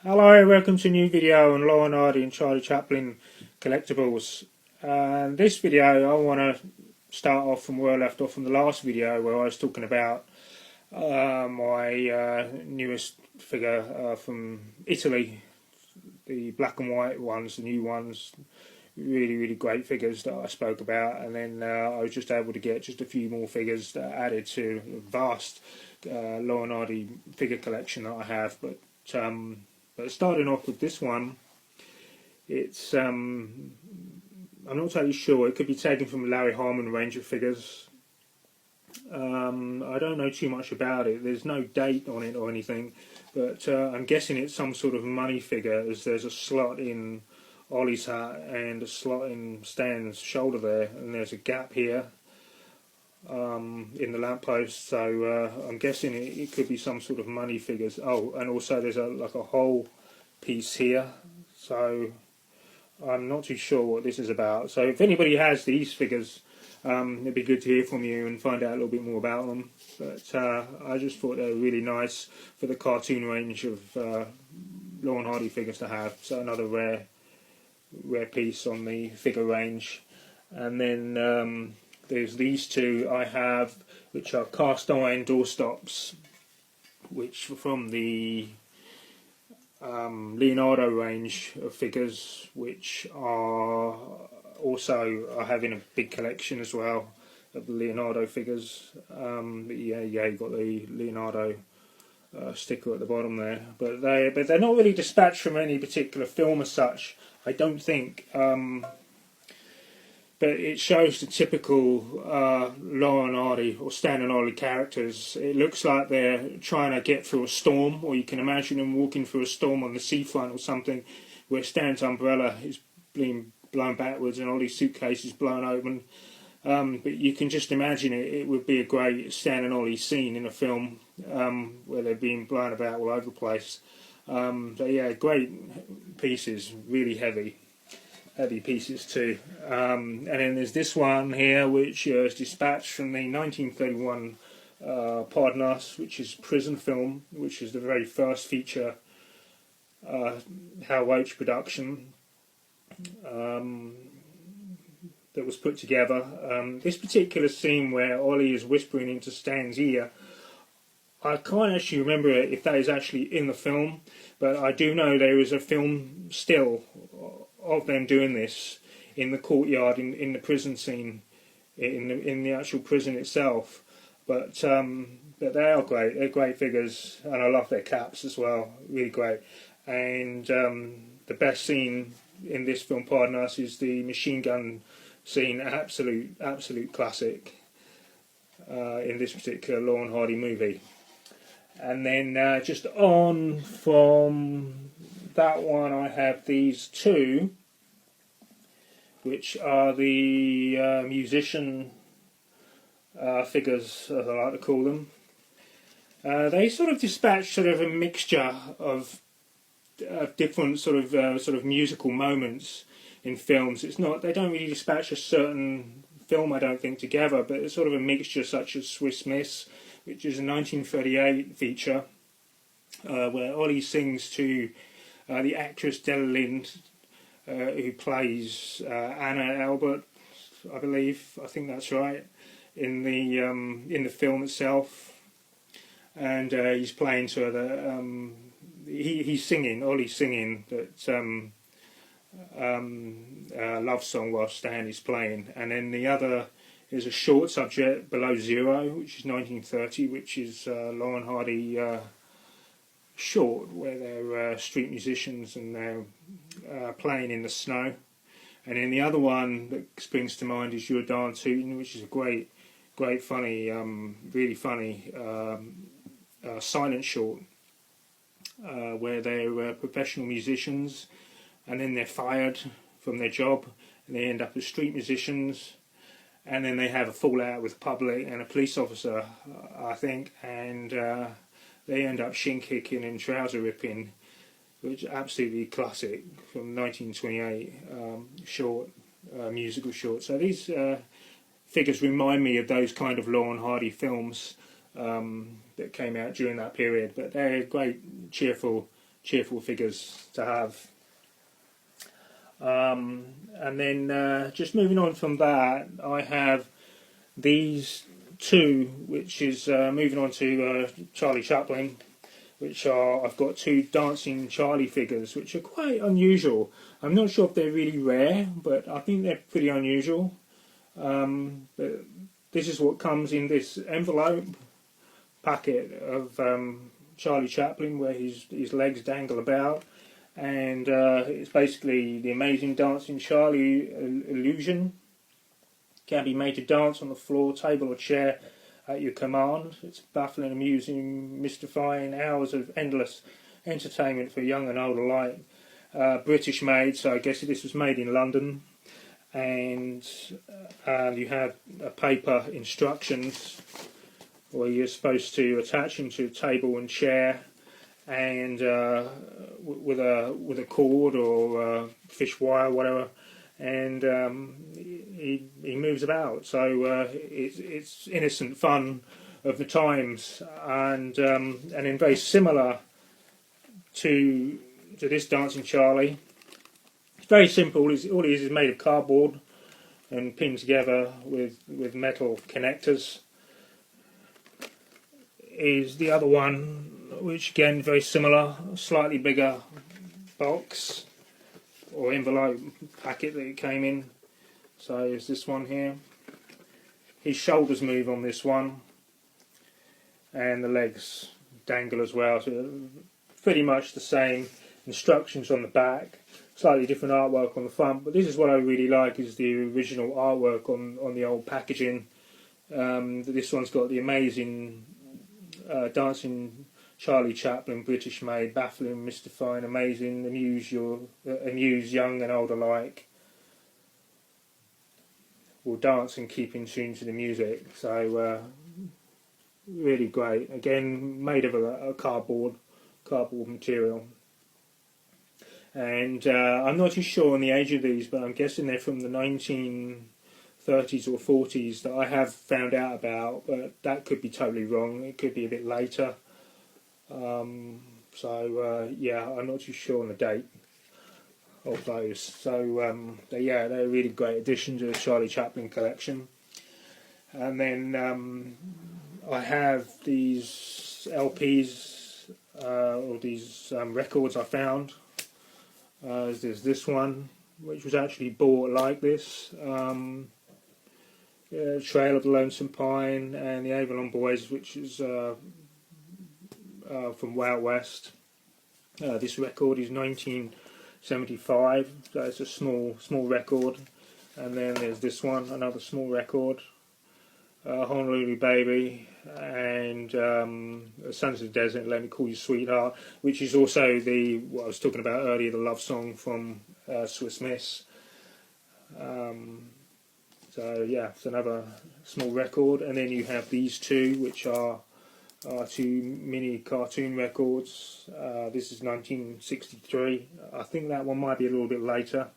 Hello, welcome to a new video on Laurel and Hardy and Charlie Chaplin collectibles. This video I want to start off from where I left off from the last video, where I was talking about my newest figure from Italy, the black and white ones, the new ones, really great figures that I spoke about, and then I was just able to get just a few more figures that added to the vast Laurel and Hardy figure collection that I have. But starting off with this one, it's I'm not totally sure. It could be taken from the Larry Harmon range of figures. I don't know too much about it. There's no date on it or anything, but I'm guessing it's some sort of money figure, as there's a slot in Ollie's hat and a slot in Stan's shoulder there, and there's a gap here in the lamppost. So I'm guessing it could be some sort of money figures. Oh, and also there's like a whole piece here. So I'm not too sure what this is about. So if anybody has these figures, it'd be good to hear from you and find out a little bit more about them. But I just thought they were really nice for the cartoon range of Laurel and Hardy figures to have. So another rare piece on the figure range. And then there's these two I have, which are cast iron doorstops, which are from the Leonardo range of figures, which are also I have in a big collection as well of the Leonardo figures. Yeah, you got the Leonardo sticker at the bottom there, but they're not really dispatched from any particular film as such, I don't think. But it shows the typical Laurel and Hardy or Stan and Ollie characters. It looks like they're trying to get through a storm, or you can imagine them walking through a storm on the seafront or something, where Stan's umbrella is being blown backwards and Ollie's suitcase is blown open. But you can just imagine it would be a great Stan and Ollie scene in a film where they're being blown about all over the place. So yeah, great pieces, really heavy pieces too. And then there's this one here, which is dispatched from the 1931 Pardon Us, which is prison film, which is the very first feature Hal Roach production that was put together. This particular scene where Ollie is whispering into Stan's ear, I can't actually remember if that is actually in the film, but I do know there is a film still of them doing this in the courtyard in the prison scene, in the actual prison itself. But they are great. They're great figures, and I love their caps as well. Really great. And the best scene in this film, Pardon Us, is the machine gun scene. Absolute classic in this particular Laurel and Hardy movie. And then just on from that one, I have these two, which are the musician figures, as I like to call them. They sort of dispatch sort of a mixture of different sort of musical moments in films. It's not, they don't really dispatch a certain film, I don't think, together, but it's sort of a mixture, such as Swiss Miss, which is a 1938 feature where Ollie sings to the actress Della Lind, who plays Anna Albert, I believe. I think that's right, in the film itself. And he's playing to her. He's singing. Ollie's singing that love song while Stan is playing. And then the other is a short subject, Below Zero, which is 1930, which is Laurel and Hardy short, where they're street musicians and they're playing in the snow. And then the other one that springs to mind is You're Darn Tootin', which is a great funny, really funny silent short, where they're professional musicians and then they're fired from their job and they end up as street musicians, and then they have a fallout with the public and a police officer, I think, and they end up shin kicking and trouser ripping, which is absolutely classic from 1928 short, musical short. So these figures remind me of those kind of Laurel and Hardy films that came out during that period. But they're great, cheerful cheerful figures to have. And then just moving on from that, I have these two, which is moving on to Charlie Chaplin, which are, I've got two dancing Charlie figures, which are quite unusual. I'm not sure if they're really rare, but I think they're pretty unusual. But this is what comes in this envelope packet of Charlie Chaplin, where his legs dangle about, and it's basically the amazing dancing Charlie illusion. Can be made to dance on the floor, table or chair at your command. It's baffling, amusing, mystifying, hours of endless entertainment for young and old alike. British made, so I guess this was made in London. And you have a paper instructions where you're supposed to attach them to a table and chair, and with a cord or fish wire, whatever, and he moves about. So it's innocent fun of the times, and then very similar to this Dancing Charlie. It's very simple. All it is made of cardboard and pinned together with metal connectors. Is the other one, which again very similar, slightly bigger box or envelope packet that it came in. So is this one here. His shoulders move on this one, and the legs dangle as well. So pretty much the same instructions on the back, slightly different artwork on the front. But this is what I really like, is the original artwork on the old packaging. This one's got the amazing dancing Charlie Chaplin, British made, baffling, mystifying, amazing, amuse young and old alike. Will dance and keep in tune to the music. So really great. Again, made of a cardboard material. And I'm not too sure on the age of these, but I'm guessing they're from the 1930s or 40s that I have found out about, but that could be totally wrong. It could be a bit later. Yeah, I'm not too sure on the date of those. So they're a really great addition to the Charlie Chaplin collection. And then I have these LPs or these records I found. There's this one, which was actually bought like this. Trail of the Lonesome Pine and the Avalon Boys, which is from Way Out West. This record is 1975, so it's a small record. And then there's this one, another small record, Honolulu Baby, and Sons of the Desert, Let Me Call You Sweetheart, which is also what I was talking about earlier, the love song from Swiss Miss. So yeah, it's another small record. And then you have these two, which are two mini cartoon records. This is 1963. I think that one might be a little bit later.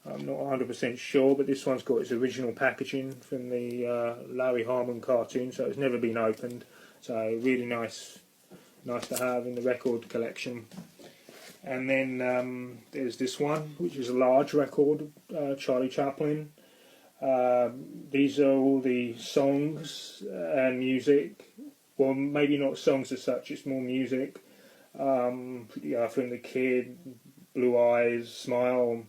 I'm not 100% sure, but this one's got its original packaging from the Larry Harmon cartoon, so it's never been opened. So really nice to have in the record collection. And then there's this one, which is a large record, Charlie Chaplin. These are all the songs and music. Well, maybe not songs as such, it's more music. From The Kid, Blue Eyes, Smile,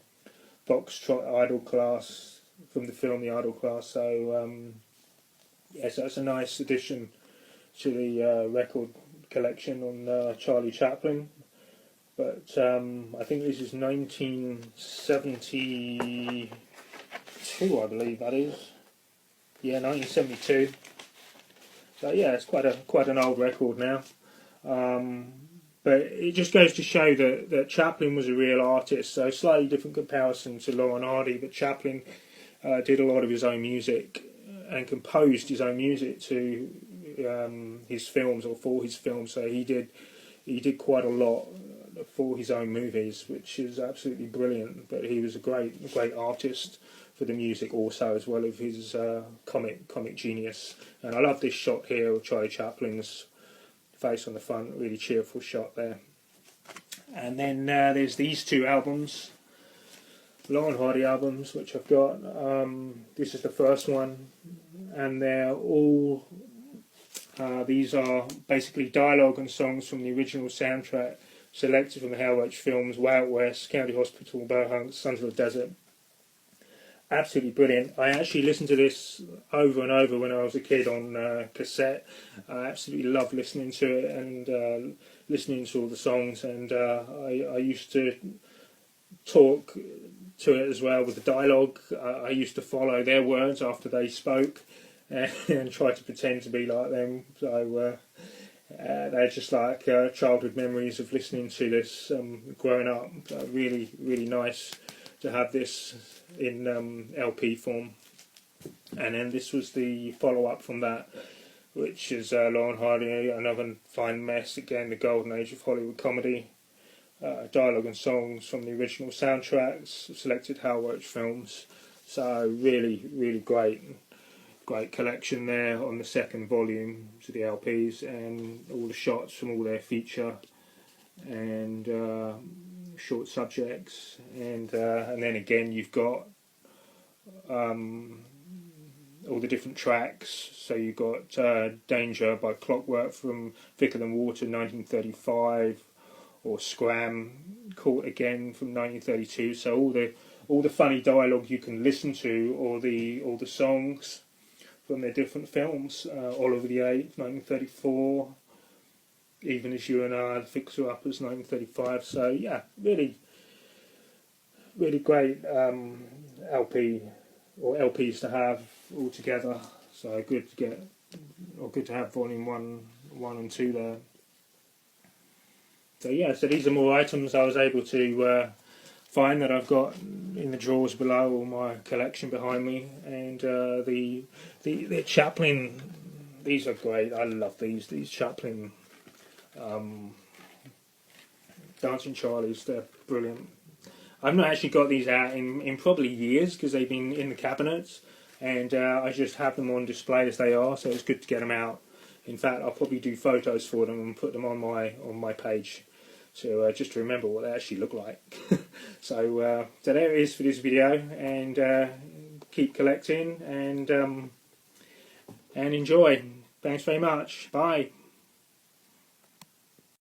Foxtrot, Idol Class, from the film The Idol Class. So, so it's a nice addition to the record collection on Charlie Chaplin. But I think this is 1972, I believe that is. Yeah, 1972. So yeah, it's quite an old record now. But it just goes to show that Chaplin was a real artist. So slightly different comparison to Laurel and Hardy, but Chaplin did a lot of his own music and composed his own music to his films or for his films. So he did quite a lot for his own movies, which is absolutely brilliant. But he was a great artist for the music also, as well as his comic genius. And I love this shot here of Charlie Chaplin's face on the front, really cheerful shot there. And then there's these two albums, Laurel and Hardy albums, which I've got. This is the first one, and they're all these are basically dialogue and songs from the original soundtrack, selected from the Howard films Wild West, County Hospital, Bohunk, Sons of the Desert. Absolutely brilliant. I actually listened to this over and over when I was a kid on cassette. I absolutely loved listening to it and listening to all the songs, and I used to talk to it as well with the dialogue. I used to follow their words after they spoke and try to pretend to be like them. So they're just like childhood memories of listening to this growing up. Really, really nice to have this in LP form. And then this was the follow-up from that, which is Laurent and Hardy, Another Fine Mess, again the golden age of Hollywood comedy. Dialogue and songs from the original soundtracks, selected Howard films. So really, really great collection there on the second volume to the LPs, and all the shots from all their feature and short subjects, and then again you've got all the different tracks. So you've got Danger by Clockwork from Thicker Than Water 1935, or Scram, Caught Again from 1932. So all the funny dialogue you can listen to, or the songs from their different films. Oliver the Eighth, 1934. Even As You and I, The Fixer Uppers, 1935. So yeah, really, really great LP or LPs to have all together. So good to have volume one and two there. So yeah, so these are more items I was able to find that I've got in the drawers below, or my collection behind me, and the Chaplin. These are great. I love these Chaplin Dancing Charlies. They're brilliant. I've not actually got these out in probably years, because they've been in the cabinets, and I just have them on display as they are. So it's good to get them out. In fact, I'll probably do photos for them and put them on my page, so just to remember what they actually look like. So there it is for this video, and keep collecting and enjoy. Thanks very much. Bye.